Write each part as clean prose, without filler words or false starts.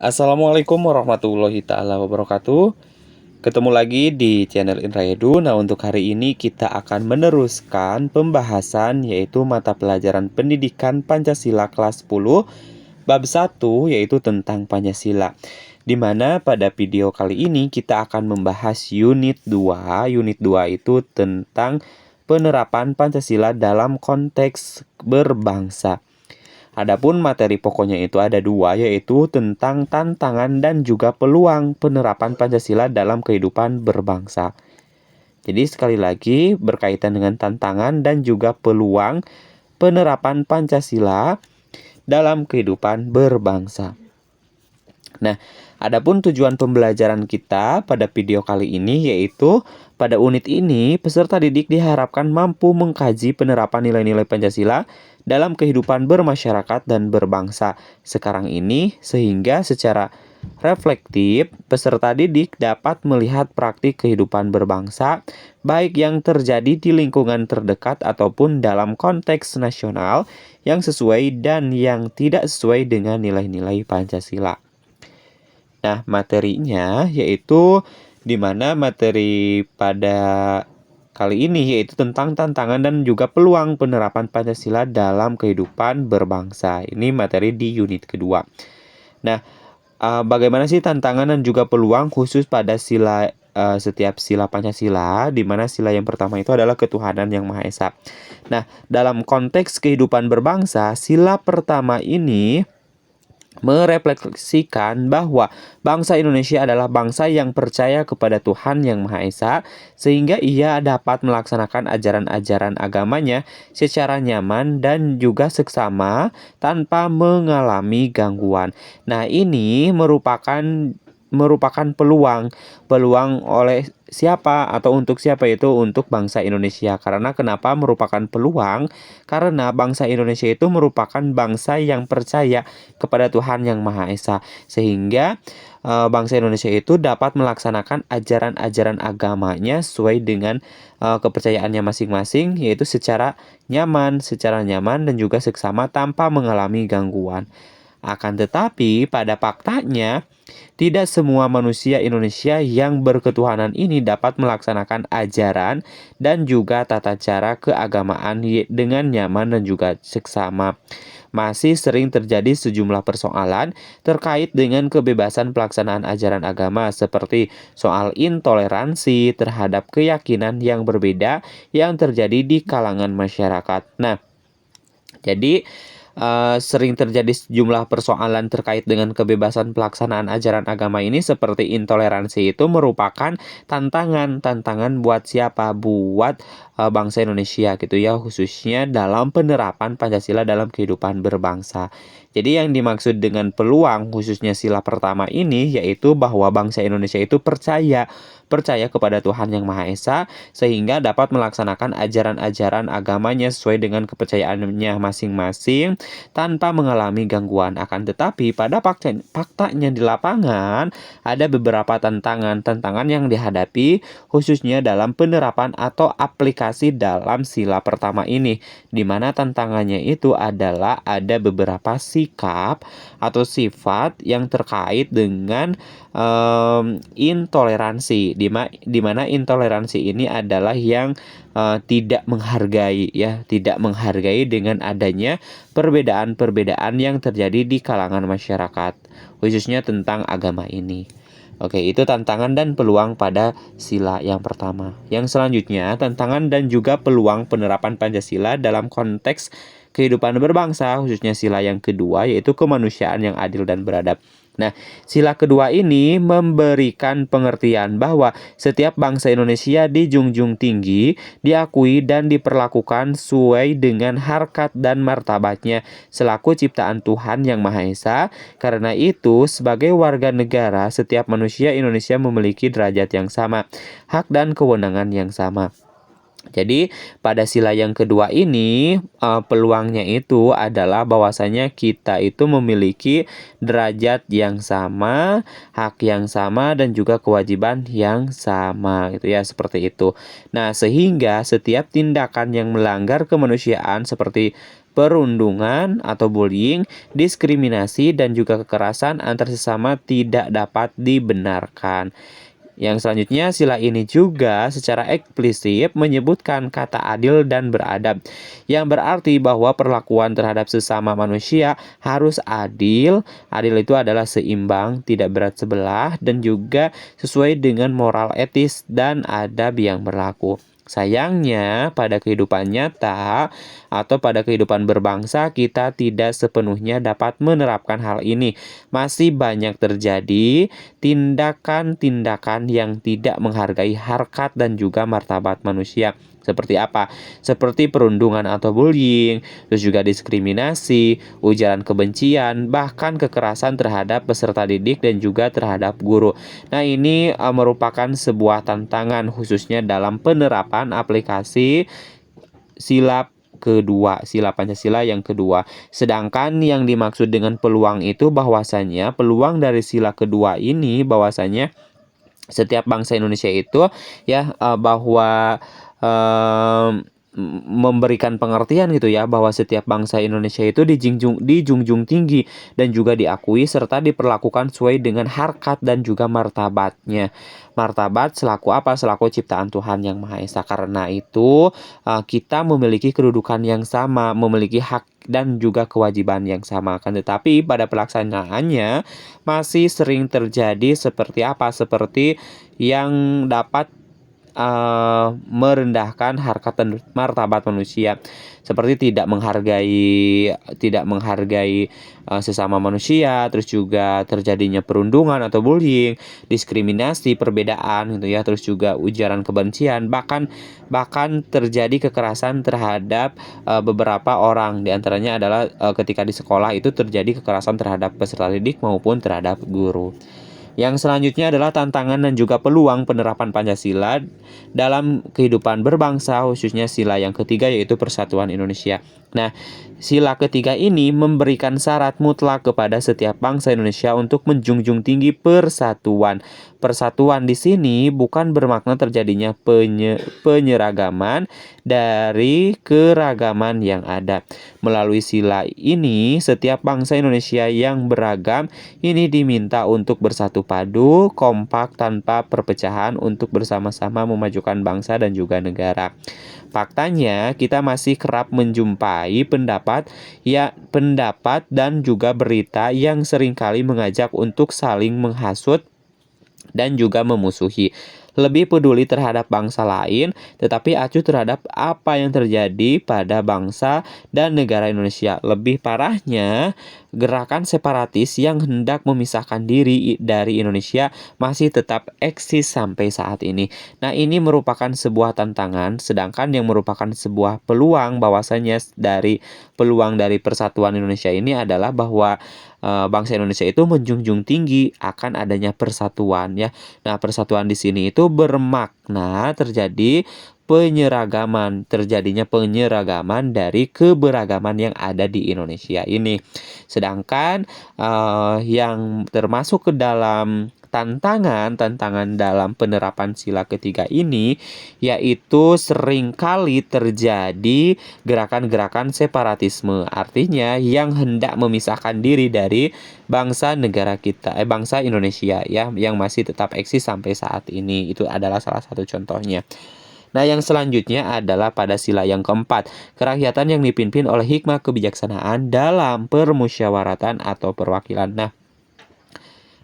Assalamualaikum warahmatullahi taala wabarakatuh. Ketemu lagi di channel Indra Edu. Nah, untuk hari ini kita akan meneruskan pembahasan yaitu mata pelajaran Pendidikan Pancasila kelas 10 bab 1 yaitu tentang Pancasila. Di mana pada video kali ini kita akan membahas unit 2. Unit 2 itu tentang penerapan Pancasila dalam konteks berbangsa. Adapun materi pokoknya itu ada dua, yaitu tentang tantangan dan juga peluang penerapan Pancasila dalam kehidupan berbangsa. Jadi sekali lagi berkaitan dengan tantangan dan juga peluang penerapan Pancasila dalam kehidupan berbangsa. Nah, adapun tujuan pembelajaran kita pada video kali ini yaitu pada unit ini peserta didik diharapkan mampu mengkaji penerapan nilai-nilai Pancasila dalam kehidupan bermasyarakat dan berbangsa sekarang ini sehingga secara reflektif peserta didik dapat melihat praktik kehidupan berbangsa baik yang terjadi di lingkungan terdekat ataupun dalam konteks nasional yang sesuai dan yang tidak sesuai dengan nilai-nilai Pancasila. Nah, materinya yaitu di mana materi pada kali ini yaitu tentang tantangan dan juga peluang penerapan Pancasila dalam kehidupan berbangsa. Ini materi di unit kedua. Nah, bagaimana sih tantangan dan juga peluang khusus pada setiap sila Pancasila, di mana sila yang pertama itu adalah ketuhanan yang Maha Esa. Nah, dalam konteks kehidupan berbangsa, sila pertama ini merefleksikan bahwa bangsa Indonesia adalah bangsa yang percaya kepada Tuhan Yang Maha Esa, sehingga ia dapat melaksanakan ajaran-ajaran agamanya secara nyaman dan juga seksama tanpa mengalami gangguan. Nah, ini merupakan peluang oleh siapa atau untuk siapa, itu untuk bangsa Indonesia. Karena kenapa merupakan peluang? Karena bangsa Indonesia itu merupakan bangsa yang percaya kepada Tuhan Yang Maha Esa, sehingga bangsa Indonesia itu dapat melaksanakan ajaran-ajaran agamanya sesuai dengan kepercayaannya masing-masing, yaitu secara nyaman dan juga seksama tanpa mengalami gangguan. Akan tetapi pada faktanya tidak semua manusia Indonesia yang berketuhanan ini dapat melaksanakan ajaran dan juga tata cara keagamaan dengan nyaman dan juga seksama. Masih sering terjadi sejumlah persoalan terkait dengan kebebasan pelaksanaan ajaran agama, seperti soal intoleransi terhadap keyakinan yang berbeda yang terjadi di kalangan masyarakat. Nah, jadi sering terjadi sejumlah persoalan terkait dengan kebebasan pelaksanaan ajaran agama ini, seperti intoleransi itu merupakan tantangan buat siapa? Buat bangsa Indonesia gitu ya, khususnya dalam penerapan Pancasila dalam kehidupan berbangsa. Jadi yang dimaksud dengan peluang khususnya sila pertama ini yaitu bahwa bangsa Indonesia itu percaya kepada Tuhan Yang Maha Esa, sehingga dapat melaksanakan ajaran-ajaran agamanya sesuai dengan kepercayaannya masing-masing tanpa mengalami gangguan. Akan tetapi pada faktanya di lapangan ada beberapa tantangan yang dihadapi khususnya dalam penerapan atau aplikasi dalam sila pertama ini, di mana tantangannya itu adalah ada beberapa sikap atau sifat yang terkait dengan intoleransi, di mana intoleransi ini adalah yang tidak menghargai dengan adanya perbedaan-perbedaan yang terjadi di kalangan masyarakat, khususnya tentang agama ini. Oke, itu tantangan dan peluang pada sila yang pertama. Yang selanjutnya, tantangan dan juga peluang penerapan Pancasila dalam konteks kehidupan berbangsa, khususnya sila yang kedua, yaitu kemanusiaan yang adil dan beradab. Nah, sila kedua ini memberikan pengertian bahwa setiap bangsa Indonesia dijunjung tinggi, diakui dan diperlakukan sesuai dengan harkat dan martabatnya selaku ciptaan Tuhan Yang Maha Esa. Karena itu, sebagai warga negara, setiap manusia Indonesia memiliki derajat yang sama, hak dan kewenangan yang sama. Jadi pada sila yang kedua ini peluangnya itu adalah bahwasanya kita itu memiliki derajat yang sama, hak yang sama dan juga kewajiban yang sama gitu ya, seperti itu. Nah, sehingga setiap tindakan yang melanggar kemanusiaan seperti perundungan atau bullying, diskriminasi, dan juga kekerasan antar sesama tidak dapat dibenarkan. Yang selanjutnya, sila ini juga secara eksplisit menyebutkan kata adil dan beradab, yang berarti bahwa perlakuan terhadap sesama manusia harus adil. Adil itu adalah seimbang, tidak berat sebelah, dan juga sesuai dengan moral etis dan adab yang berlaku. Sayangnya, pada kehidupan nyata atau pada kehidupan berbangsa, kita tidak sepenuhnya dapat menerapkan hal ini. Masih banyak terjadi tindakan-tindakan yang tidak menghargai harkat dan juga martabat manusia. Seperti apa? Seperti perundungan atau bullying, terus juga diskriminasi, ujaran kebencian, bahkan kekerasan terhadap peserta didik dan juga terhadap guru. Nah, ini merupakan sebuah tantangan khususnya dalam penerapan aplikasi sila kedua, sila Pancasila yang kedua. Sedangkan yang dimaksud dengan peluang itu bahwasanya peluang dari sila kedua ini bahwasanya setiap bangsa Indonesia itu ya bahwa memberikan pengertian gitu ya bahwa setiap bangsa Indonesia itu dijunjung tinggi dan juga diakui serta diperlakukan sesuai dengan harkat dan juga martabatnya. Martabat selaku apa? Selaku ciptaan Tuhan Yang Maha Esa. Karena itu kita memiliki kedudukan yang sama, memiliki hak dan juga kewajiban yang sama. Kan tetapi pada pelaksanaannya masih sering terjadi seperti apa? Seperti yang dapat merendahkan harkat dan martabat manusia, seperti tidak menghargai sesama manusia, terus juga terjadinya perundungan atau bullying, diskriminasi, perbedaan gitu ya, terus juga ujaran kebencian, bahkan terjadi kekerasan terhadap beberapa orang. Di antaranya adalah ketika di sekolah itu terjadi kekerasan terhadap peserta didik maupun terhadap guru. Yang selanjutnya adalah tantangan dan juga peluang penerapan Pancasila dalam kehidupan berbangsa, khususnya sila yang ketiga yaitu Persatuan Indonesia. Nah, sila ketiga ini memberikan syarat mutlak kepada setiap bangsa Indonesia untuk menjunjung tinggi persatuan. Persatuan di sini bukan bermakna terjadinya penyeragaman dari keragaman yang ada. Melalui sila ini, setiap bangsa Indonesia yang beragam ini diminta untuk bersatu padu, kompak tanpa perpecahan untuk bersama-sama memajukan bangsa dan juga negara. Faktanya, kita masih kerap menjumpai pendapat dan juga berita yang seringkali mengajak untuk saling menghasut dan juga memusuhi. Lebih peduli terhadap bangsa lain, tetapi acuh terhadap apa yang terjadi pada bangsa dan negara Indonesia. Lebih parahnya, gerakan separatis yang hendak memisahkan diri dari Indonesia masih tetap eksis sampai saat ini. Nah, ini merupakan sebuah tantangan, sedangkan yang merupakan sebuah peluang bahwasanya peluang dari persatuan Indonesia ini adalah bahwa bangsa Indonesia itu menjunjung tinggi akan adanya persatuan ya. Nah, persatuan di sini itu bermakna terjadinya penyeragaman dari keberagaman yang ada di Indonesia ini. Sedangkan yang termasuk ke dalam tantangan dalam penerapan sila ketiga ini yaitu seringkali terjadi gerakan-gerakan separatisme, artinya yang hendak memisahkan diri dari bangsa negara kita, bangsa Indonesia ya, yang masih tetap eksis sampai saat ini. Itu adalah salah satu contohnya. Nah, yang selanjutnya adalah pada sila yang keempat, kerakyatan yang dipimpin oleh hikmah kebijaksanaan dalam permusyawaratan atau perwakilan. Nah,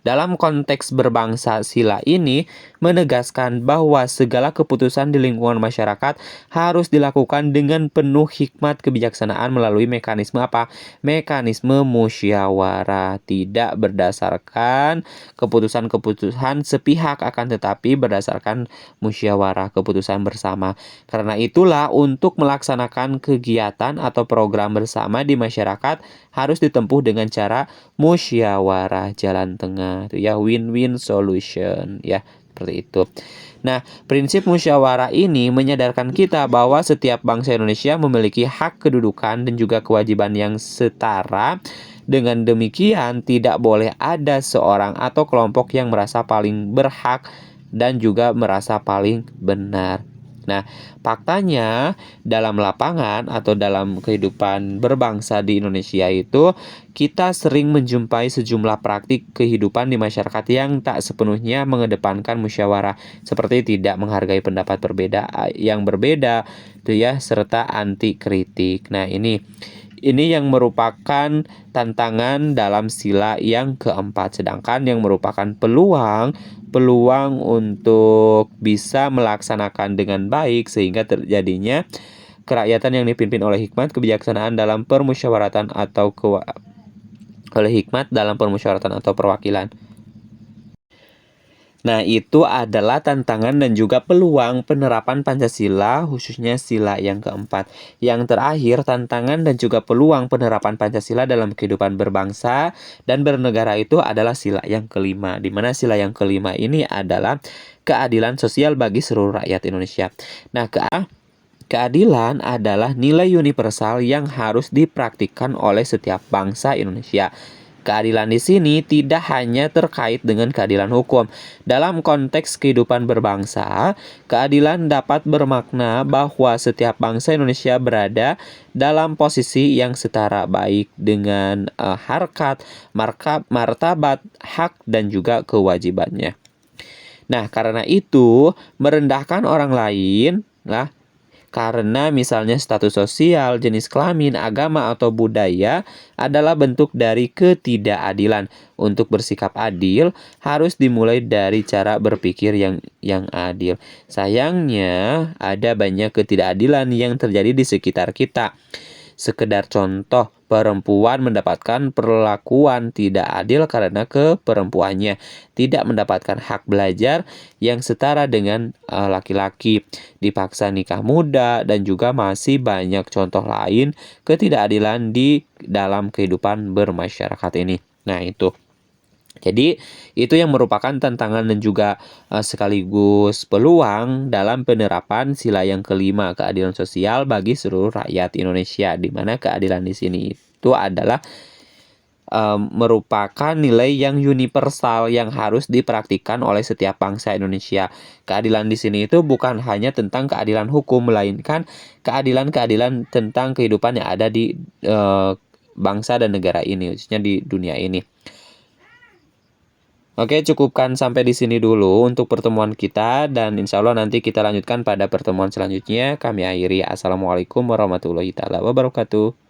dalam konteks berbangsa, sila ini menegaskan bahwa segala keputusan di lingkungan masyarakat harus dilakukan dengan penuh hikmat kebijaksanaan melalui mekanisme apa? Mekanisme musyawarah, tidak berdasarkan keputusan-keputusan sepihak, akan tetapi berdasarkan musyawarah, keputusan bersama. Karena itulah untuk melaksanakan kegiatan atau program bersama di masyarakat harus ditempuh dengan cara musyawarah jalan tengah. Itu ya, win-win solution ya, seperti itu. Nah, prinsip musyawarah ini menyadarkan kita bahwa setiap bangsa Indonesia memiliki hak kedudukan dan juga kewajiban yang setara. Dengan demikian, tidak boleh ada seorang atau kelompok yang merasa paling berhak dan juga merasa paling benar. Nah, faktanya dalam lapangan atau dalam kehidupan berbangsa di Indonesia itu kita sering menjumpai sejumlah praktik kehidupan di masyarakat yang tak sepenuhnya mengedepankan musyawarah, seperti tidak menghargai pendapat yang berbeda, itu ya, serta anti kritik. Nah, ini yang merupakan tantangan dalam sila yang keempat, sedangkan yang merupakan peluang untuk bisa melaksanakan dengan baik sehingga terjadinya kerakyatan yang dipimpin oleh hikmat kebijaksanaan dalam permusyawaratan atau perwakilan. Nah, itu adalah tantangan dan juga peluang penerapan Pancasila, khususnya sila yang keempat. Yang terakhir, tantangan dan juga peluang penerapan Pancasila dalam kehidupan berbangsa dan bernegara itu adalah sila yang kelima. Di mana sila yang kelima ini adalah keadilan sosial bagi seluruh rakyat Indonesia. Nah, keadilan adalah nilai universal yang harus dipraktikkan oleh setiap bangsa Indonesia. Keadilan di sini tidak hanya terkait dengan keadilan hukum. Dalam konteks kehidupan berbangsa, keadilan dapat bermakna bahwa setiap bangsa Indonesia berada dalam posisi yang setara baik dengan harkat, martabat, hak, dan juga kewajibannya. Nah, karena itu merendahkan orang lain lah, karena misalnya status sosial, jenis kelamin, agama, atau budaya adalah bentuk dari ketidakadilan. Untuk bersikap adil harus dimulai dari cara berpikir yang adil. Sayangnya ada banyak ketidakadilan yang terjadi di sekitar kita. Sekedar contoh, perempuan mendapatkan perlakuan tidak adil karena keperempuannya, tidak mendapatkan hak belajar yang setara dengan laki-laki, dipaksa nikah muda, dan juga masih banyak contoh lain ketidakadilan di dalam kehidupan bermasyarakat ini. Nah, itu. Jadi itu yang merupakan tantangan dan juga sekaligus peluang dalam penerapan sila yang kelima, keadilan sosial bagi seluruh rakyat Indonesia, di mana keadilan di sini itu adalah merupakan nilai yang universal yang harus dipraktikkan oleh setiap bangsa Indonesia. Keadilan di sini itu bukan hanya tentang keadilan hukum, melainkan keadilan-keadilan tentang kehidupan yang ada di bangsa dan negara ini, khususnya di dunia ini. Oke, cukupkan sampai di sini dulu untuk pertemuan kita, dan insya Allah nanti kita lanjutkan pada pertemuan selanjutnya. Kami akhiri. Assalamualaikum warahmatullahi wabarakatuh.